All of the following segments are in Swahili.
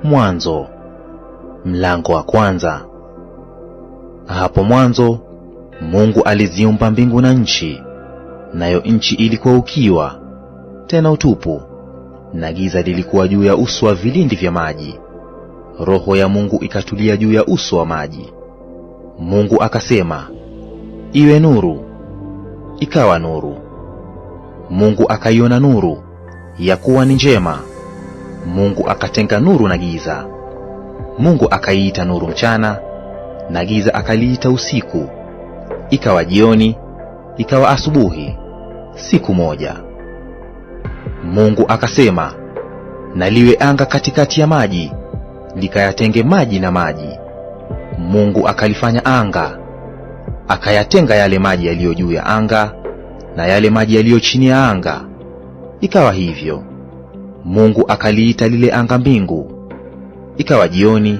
Mwanzo mlango wa kwanza. Hapo mwanzo Mungu aliziumba mbingu na nchi, nayo nchi ilikuwa ukiwa tena utupu, na giza lilikuwa juu ya uso wa vilindi vya maji. Roho ya Mungu ikatulia juu ya uso wa maji. Mungu akasema, iwe nuru. Ikawa nuru. Mungu akaiona nuru ya kuwa ni njema. Mungu akatenga nuru na giza. Mungu akaiita nuru mchana, na giza akaliita usiku. Ikawa jioni, ikawa asubuhi, siku moja. Mungu akasema, na liwe anga katikati ya maji, likayatenge maji na maji. Mungu akalifanya anga, akayatenga yale maji yaliyo juu ya anga na yale maji yaliyo chini ya anga. Ikawa hivyo. Mungu akaliita lile anga mbingu. Ikawa jioni,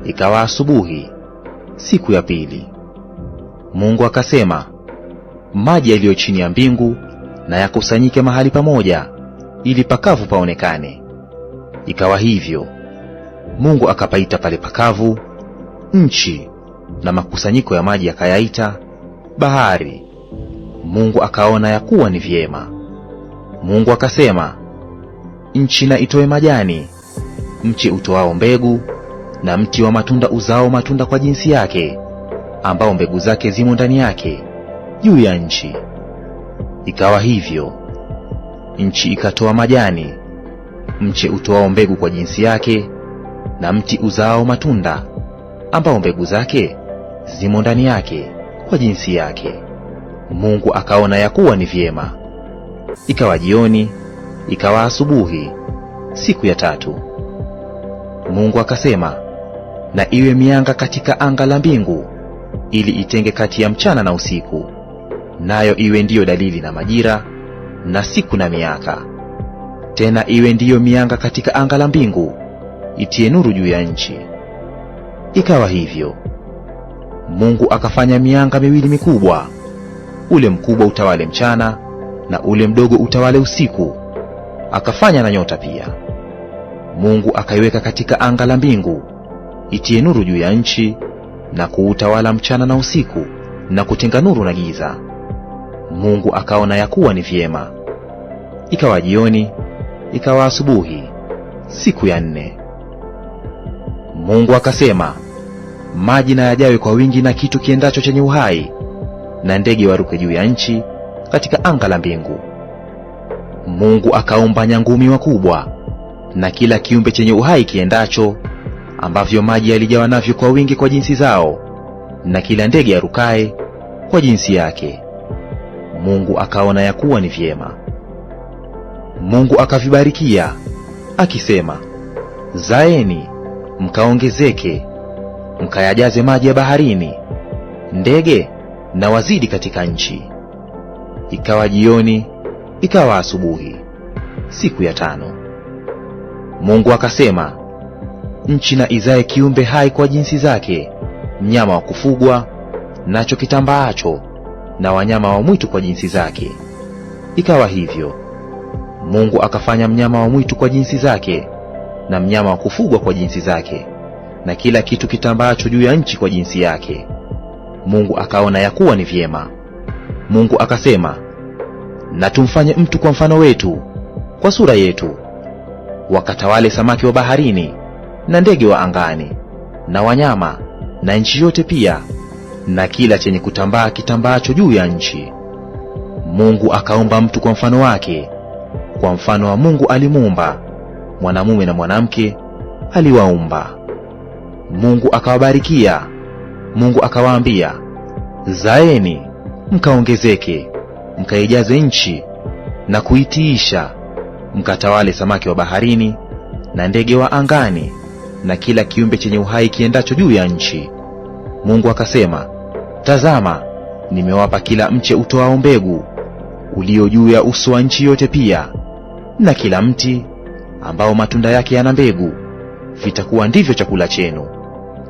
ikawa asubuhi, siku ya pili. Mungu akasema, maji yaliyo chini ya mbingu na yakusanyike mahali pamoja, ili pakavu paonekane. Ikawa hivyo. Mungu akapaita pale pakavu nchi, na makusanyiko ya maji akayaita bahari. Mungu akaona ya kuwa ni vyema. Mungu akasema, nchi na itoe majani, mche utoao mbegu, na mti wa matunda uzao matunda kwa jinsi yake, ambao mbegu zake zimo ndani yake, juu ya nchi. Ikawa hivyo. Nchi ikatoa majani, mche utoao mbegu kwa jinsi yake, na mti uzao matunda, ambao mbegu zake zimo ndani yake, kwa jinsi yake. Mungu akaona ya kuwa ni vyema. Ikawa jioni, ikawa asubuhi, siku ya tatu. Mungu akasema, na iwe mianga katika anga la mbingu, ili itenge kati ya mchana na usiku, nayo iwe ndiyo dalili na majira na siku na miaka. Tena iwe ndiyo mianga katika anga la mbingu, itie nuru juu ya nchi. Ikawa hivyo. Mungu akafanya mianga miwili mikubwa, ule mkubwa utawale mchana, na ule mdogo utawale usiku. Akafanya na nyota pia. Mungu akaiweka katika anga la mbingu, itie nuru juu ya nchi, na kuutawala mchana na usiku, na kutenga nuru na giza. Mungu akaona ya kuwa ni vyema. Ikawa jioni, ikawa asubuhi, siku ya nne. Mungu akasema, maji na yajawe kwa wingi, na kitu kiendacho chenye uhai, na ndege waruke juu ya nchi katika anga la mbingu. Mungu akaumba nyangumi wakubwa, na kila kiumbe chenye uhai kiendacho, ambavyo maji yalijawa navyo kwa wingi kwa jinsi zao, na kila ndege arukaye kwa jinsi yake. Mungu akaona ya kuwa ni vyema. Mungu akavibarikia akisema, zaeni mkaongezeke, mkayajaze maji ya baharini, ndege na wazidi katika nchi. Ikawa jioni, ikawa asubuhi, siku ya tano. Mungu akasema, nchi na izae kiumbe hai kwa jinsi zake, mnyama wa kufugwa nacho kitambaacho, na wanyama wa mwitu kwa jinsi zake. Ikawa hivyo. Mungu akafanya mnyama wa mwitu kwa jinsi zake, na mnyama wa kufugwa kwa jinsi zake, na kila kitu kitambaacho juu ya nchi kwa jinsi yake. Mungu akaona ya kuwa ni vyema. Mungu akasema, na tumfanye mtu kwa mfano wetu, kwa sura yetu, wakatawale samaki wa baharini, na ndege wa angani, na wanyama, na nchi yote pia, na kila chenye kutambaa kitambaacho juu ya nchi. Mungu akaumba mtu kwa mfano wake, kwa mfano wa Mungu alimuumba, mwanamume na mwanamke aliwaumba. Mungu akawabarikia. Mungu akawaambia, zaeni mkaongezeke, mkaijaze nchi na kuitiisha, mkatawale samaki wa baharini, na ndege wa angani, na kila kiumbe chenye uhai kiendacho juu ya nchi. Mungu akasema, tazama, nimewapa kila mche utoao mbegu ulio juu ya uso wa nchi yote pia, na kila mti ambao matunda yake yana mbegu, vitakuwa ndivyo chakula chenu,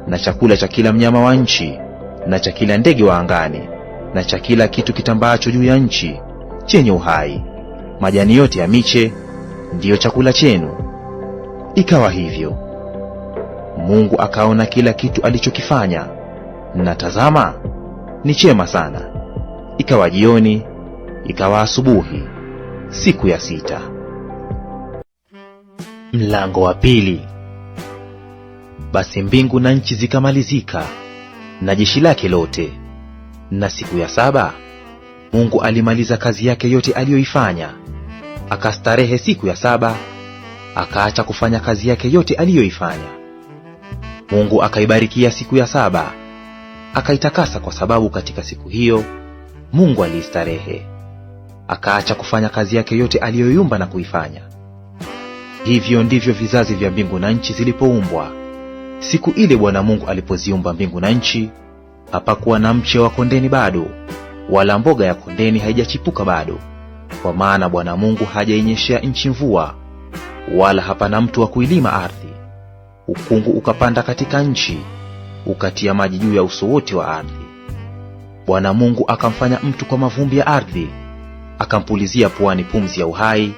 na chakula cha kila mnyama wa nchi, na cha kila ndege wa angani, na cha kila kitu kitambaacho juu ya nchi chenye uhai. Majani yote ya miche ndiyo chakula chenu. Ikawa hivyo. Mungu akaona kila kitu alichokifanya, na tazama, ni chema sana. Ikawa jioni, ikawa asubuhi, siku ya 6. Mlango wa pili. Basi mbingu na nchi zikamalizika na jeshi lake lote. Na siku ya 7 Mungu alimaliza kazi yake yote aliyoifanya. Akastarehe siku ya 7, akaacha kufanya kazi yake yote aliyoifanya. Mungu akaibarikia siku ya 7, akaitakasa, kwa sababu katika siku hiyo Mungu aliistarehe. Akaacha kufanya kazi yake yote aliyoiumba na kuifanya. Hivyo ndivyo vizazi vya mbingu na nchi zilipoumbwa. Siku ile Bwana Mungu alipoziumba mbingu na nchi, hapakuwa na mche wa kondeni bado, wala mboga ya kondeni haijachipuka bado, kwa maana Bwana Mungu hajainyeshea nchi mvua, wala hapana mtu wa kuilima ardhi. Ukungu ukapanda katika nchi, ukatia maji juu ya uso wote wa ardhi. Bwana Mungu akamfanya mtu kwa mavumbi ya ardhi, akampulizia puani pumzi ya uhai,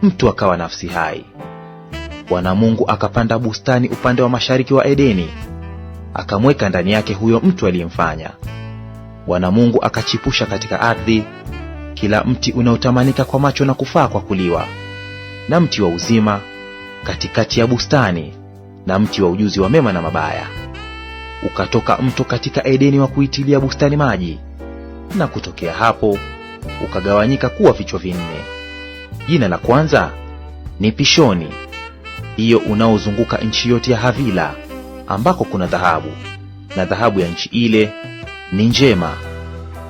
mtu akawa nafsi hai. Bwana Mungu akapanda bustani upande wa mashariki wa Edeni, akamweka ndani yake huyo mtu aliyemfanya. Bwana Mungu akachipusha katika ardhi kila mti unaotamanika kwa macho na kufaa kwa kuliwa, na mti wa uzima katikati ya bustani, na mti wa ujuzi wa mema na mabaya. Ukatoka mto katika Edeni wa kuitilia bustani maji, na kutokea hapo ukagawanyika kuwa vichwa 4. Jina la kwanza ni Pishoni, hiyo unaozunguka nchi yote ya Havila, ambako kuna dhahabu, na dhahabu ya nchi ile ni njema.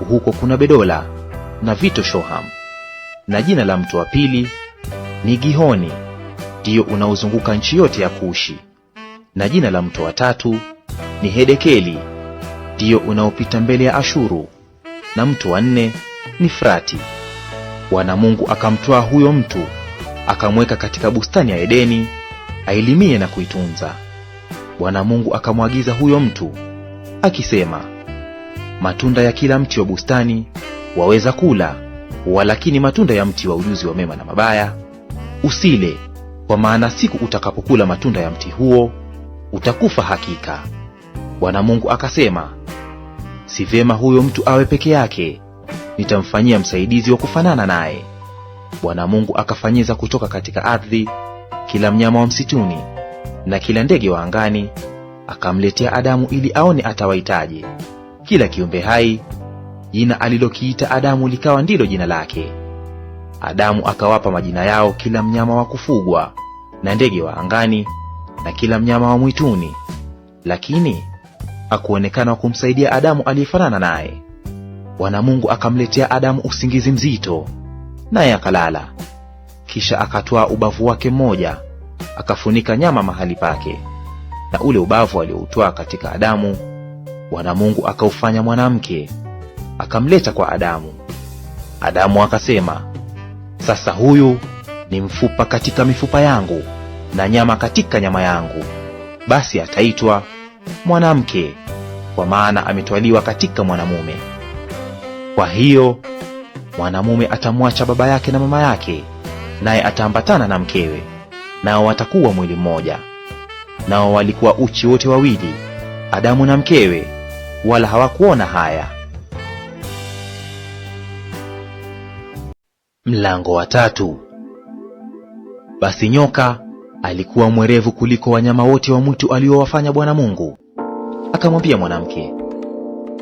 Huko kuna bedola na vito shoham. Na jina la mto wa pili ni Gihoni, ndiyo unaozunguka nchi yote ya Kushi. Na jina la mto wa tatu ni Hedekeli, ndiyo unaopita mbele ya Ashuru. Na mto wa 4 ni Frati. Bwana Mungu akamtwaa huyo mtu, akamweka katika bustani ya Edeni, ailimie na kuitunza. Bwana Mungu akamwagiza huyo mtu akisema, matunda ya kila mti wa bustani waweza kula, walakini matunda ya mti wa ujuzi wa mema na mabaya usile, kwa maana siku utakapokula matunda ya mti huo utakufa hakika. Bwana Mungu akasema, si vyema huyo mtu awe peke yake, nitamfanyia msaidizi wa kufanana naye. Bwana Mungu akafanyiza kutoka katika ardhi kila mnyama wa msituni na kila ndege wa angani, akamletea Adamu ili aone atawaitaje. Kila kiumbe hai jina alilokiita Adamu likawa ndilo jina lake. Adamu akawapa majina yao kila mnyama wa kufugwa na ndege wa angani na kila mnyama wa mwituni, lakini hakuonekana wa kumsaidia Adamu aliyefanana naye. Bwana Mungu akamletea Adamu usingizi mzito, naye akalala. Kisha akatwaa ubavu wake mmoja, akafunika nyama mahali pake, na ule ubavu alioutwaa katika Adamu Bwana Mungu akaufanya mwanamke, akamleta kwa Adamu. Adamu akasema, sasa huyu ni mfupa katika mifupa yangu na nyama katika nyama yangu, basi ataitwa mwanamke, kwa maana ametwaliwa katika mwanamume. Kwa hiyo mwanamume atamwacha baba yake na mama yake, naye ataambatana na mkewe, nao watakuwa mwili mmoja. Nao walikuwa uchi wote wawili, Adamu na mkewe, wala hawakuona haya. Mlango wa 3. Basi nyoka alikuwa mwerevu kuliko wanyama wote wa mwitu aliowafanya Bwana Mungu. Akamwambia mwanamke,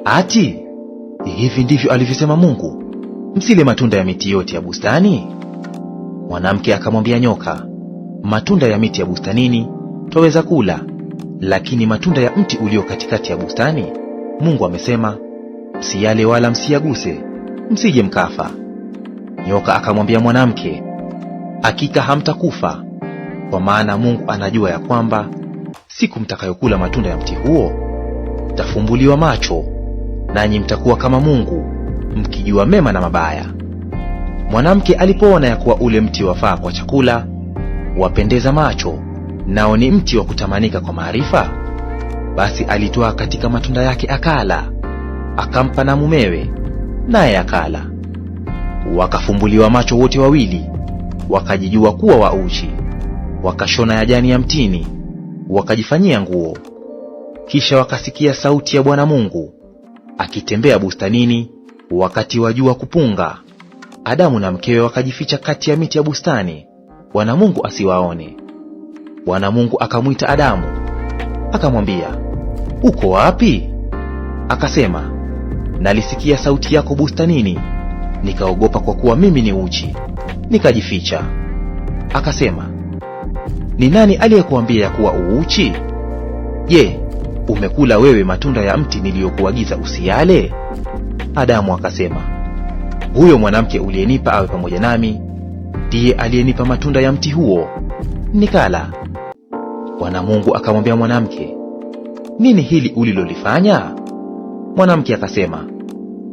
ati hivi ndivyo alivyosema Mungu, msile matunda ya miti yote ya bustani? Mwanamke akamwambia nyoka, matunda ya miti ya bustanini twaweza kula, lakini matunda ya mti ulio katikati ya bustani Mungu amesema, msiyale wala msiyaguse, msije mkafa. Nyoka akamwambia mwanamke, hakika hamtakufa, kwa maana Mungu anajua ya kwamba siku mtakayokula matunda ya mti huo mtafumbuliwa macho, nanyi mtakuwa kama Mungu, mkijua mema na mabaya. Mwanamke alipoona ya kuwa ule mti wafaa kwa chakula, wapendeza macho, nao ni mti wa kutamanika kwa maarifa, basi alitoa katika matunda yake akala, akampa na mumewe, naye akala. Wakafumbuliwa macho wote wawili, wakajijua kuwa wauchi. Wakashona yajani ya mtini, wakajifanyia nguo. Kisha wakasikia sauti ya Bwana Mungu akitembea bustanini wakati wa jua kupunga. Adamu na mkewe wakajificha kati ya miti ya bustani, Bwana Mungu asiwaone. Bwana Mungu akamwita Adamu, akamwambia, uko wapi? Akasema, nalisikia sauti yako bustanini, nikaogopa kwa kuwa mimi ni uchi, nikajificha. Akasema, ni nani aliyekuambia ya kuwa uuchi? Je, umekula wewe matunda ya mti niliyokuagiza usiyale? Adamu akasema, huyo mwanamke uliyenipa awe pamoja nami ndiye aliyenipa matunda ya mti huo, nikala. Bwana Mungu akamwambia mwanamke, nini hili ulilolifanya? Mwanamke akasema,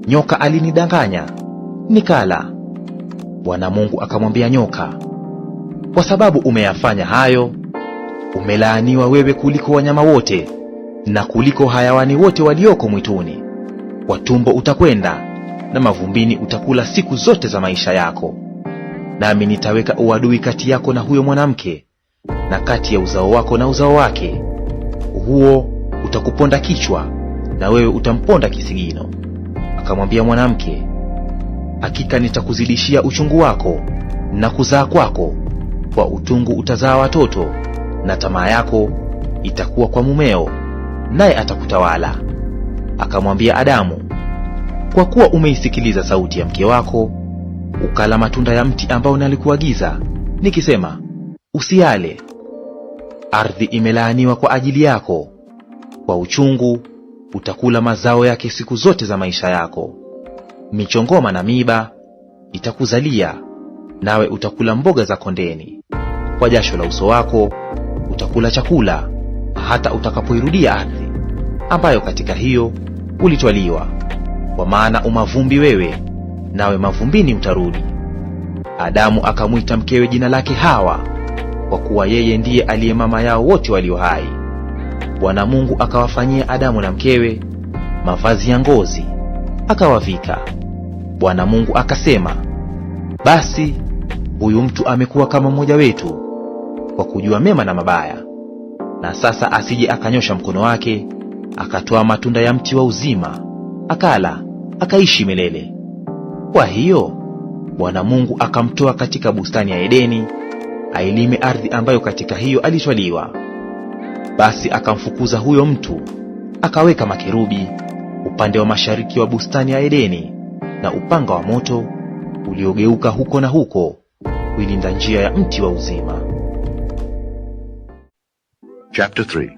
nyoka alinidanganya, nikala. Bwana Mungu akamwambia nyoka, kwa sababu umeyafanya hayo, umelaaniwa wewe kuliko wanyama wote na kuliko hayawani wote walioko mwituni. Kwa tumbo utakwenda na mavumbini utakula siku zote za maisha yako. Nami nitaweka uadui kati yako na huyo mwanamke, na kati ya uzao wako na uzao wake. Huo utakuponda kichwa, na wewe utamponda kisigino. Akamwambia mwanamke, hakika nitakuzidishia uchungu wako na kuzaa kwako, kwa utungu utazaa watoto, na tamaa yako itakuwa kwa mumeo, naye atakutawala. Akamwambia Adamu, kwa kuwa umeisikiliza sauti ya mke wako, ukala matunda ya mti ambao nalikuagiza nikisema, usiyale. Ardhi imelaaniwa kwa ajili yako, kwa uchungu utakula mazao yake siku zote za maisha yako. Michongoma na miiba itakuzalia, nawe utakula mboga za kondeni. Kwa jasho la uso wako utakula chakula, hata utakapoirudia ardhi, ambayo katika hiyo ulitwaliwa. Kwa maana umavumbi wewe, nawe mavumbini utarudi. Adamu akamwita mkewe jina lake Hawa, kwa kuwa yeye ndiye aliye mama yao wote walio hai. Bwana Mungu akawafanyia Adamu na mkewe mavazi ya ngozi, akawavika. Bwana Mungu akasema, basi huyu mtu amekuwa kama mmoja wetu, kwa kujua mema na mabaya. Na sasa asije akanyosha mkono wake akatoa matunda ya mti wa uzima, akala, akaishi milele. Kwa hiyo Bwana Mungu akamtoa katika bustani ya Edeni, ailime ardhi ambayo katika hiyo alitwaliwa. Basi akamfukuza huyo mtu, akaweka makerubi upande wa mashariki wa bustani ya Edeni, na upanga wa moto uliogeuka huko na huko kuilinda njia ya mti wa uzima. Chapter 3.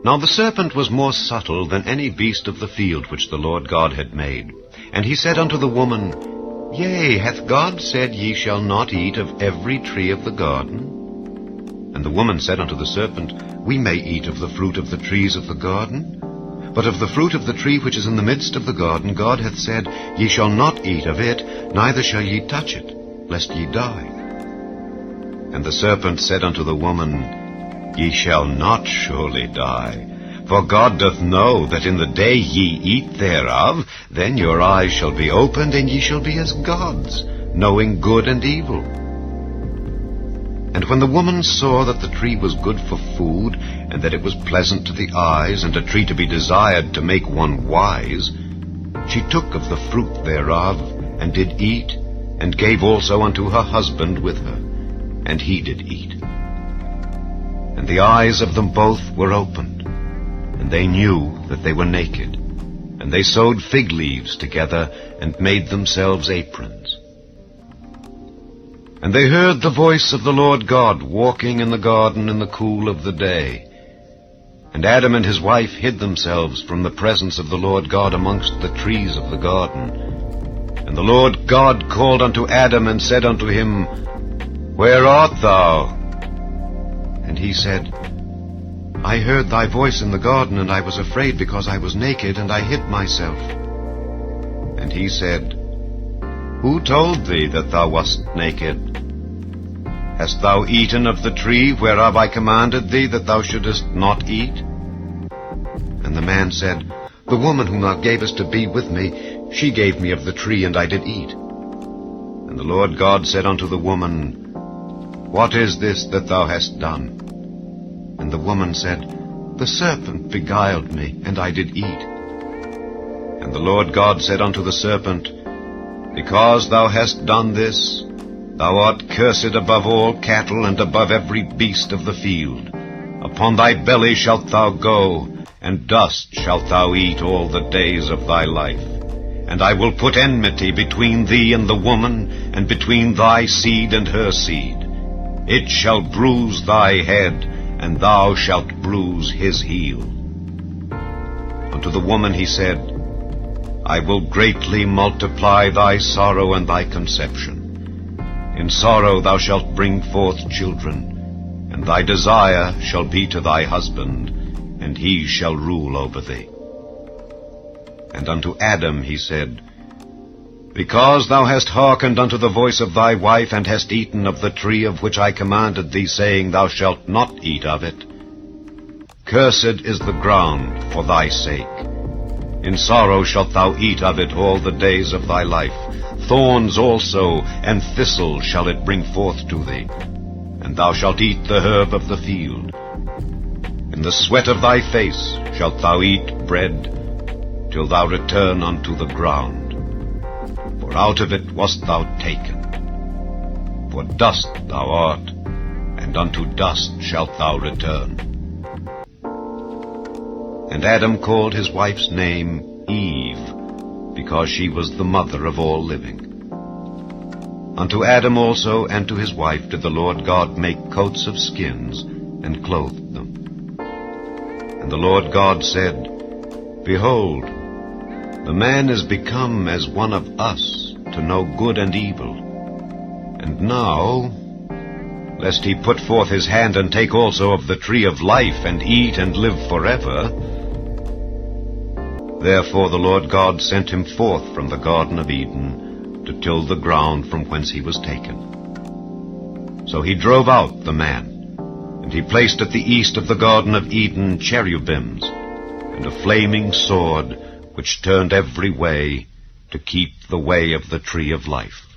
Now the serpent was more subtle than any beast of the field which the Lord God had made. And he said unto the woman, Yea, hath God said, Ye shall not eat of every tree of the garden? And the woman said unto the serpent, We may eat of the fruit of the trees of the garden. But of the fruit of the tree which is in the midst of the garden, God hath said, Ye shall not eat of it, neither shall ye touch it, lest ye die. And the serpent said unto the woman, Ye shall not surely die. For God doth know that in the day ye eat thereof, then your eyes shall be opened, and ye shall be as gods, knowing good and evil. And when the woman saw that the tree was good for food, and that it was pleasant to the eyes, and a tree to be desired to make one wise, she took of the fruit thereof, and did eat, and gave also unto her husband with her, and he did eat. And the eyes of them both were opened, and they knew that they were naked. And they sewed fig leaves together, and made themselves aprons. And they heard the voice of the Lord God walking in the garden in the cool of the day. And Adam and his wife hid themselves from the presence of the Lord God amongst the trees of the garden. And the Lord God called unto Adam, and said unto him, Where art thou? And he said, I heard thy voice in the garden, and I was afraid, because I was naked, and I hid myself. And he said, Who told thee that thou wast naked? Hast thou eaten of the tree whereof I commanded thee that thou shouldest not eat? And the man said, The woman whom thou gavest to be with me, she gave me of the tree, and I did eat. And the Lord God said unto the woman, What is this that thou hast done? And the woman said, The serpent beguiled me, and I did eat. And the Lord God said unto the serpent, Because thou hast done this, thou art cursed above all cattle, and above every beast of the field. Upon thy belly shalt thou go, and dust shalt thou eat all the days of thy life. And I will put enmity between thee and the woman, and between thy seed and her seed. It shall bruise thy head, and thou shalt bruise his heel. Unto the woman he said, I will greatly multiply thy sorrow and thy conception. In sorrow thou shalt bring forth children, and thy desire shall be to thy husband, and he shall rule over thee. And unto Adam he said, Because thou hast hearkened unto the voice of thy wife, and hast eaten of the tree of which I commanded thee, saying, Thou shalt not eat of it, cursed is the ground for thy sake. In sorrow shalt thou eat of it all the days of thy life. Thorns also and thistles shall it bring forth to thee, and thou shalt eat the herb of the field. In the sweat of thy face shalt thou eat bread, till thou return unto the ground. For out of it wast thou taken. For dust thou art, and unto dust shalt thou return. And Adam called his wife's name Eve, because she was the mother of all living. Unto Adam also and to his wife did the Lord God make coats of skins, and clothed them. And the Lord God said, Behold, the man is become as one of us, to know good and evil. And now, lest he put forth his hand and take also of the tree of life, and eat and live forever. Therefore the Lord God sent him forth from the Garden of Eden, to till the ground from whence he was taken. So he drove out the man, and he placed at the east of the Garden of Eden cherubims, and a flaming sword, which turned every way, to keep the way of the tree of life.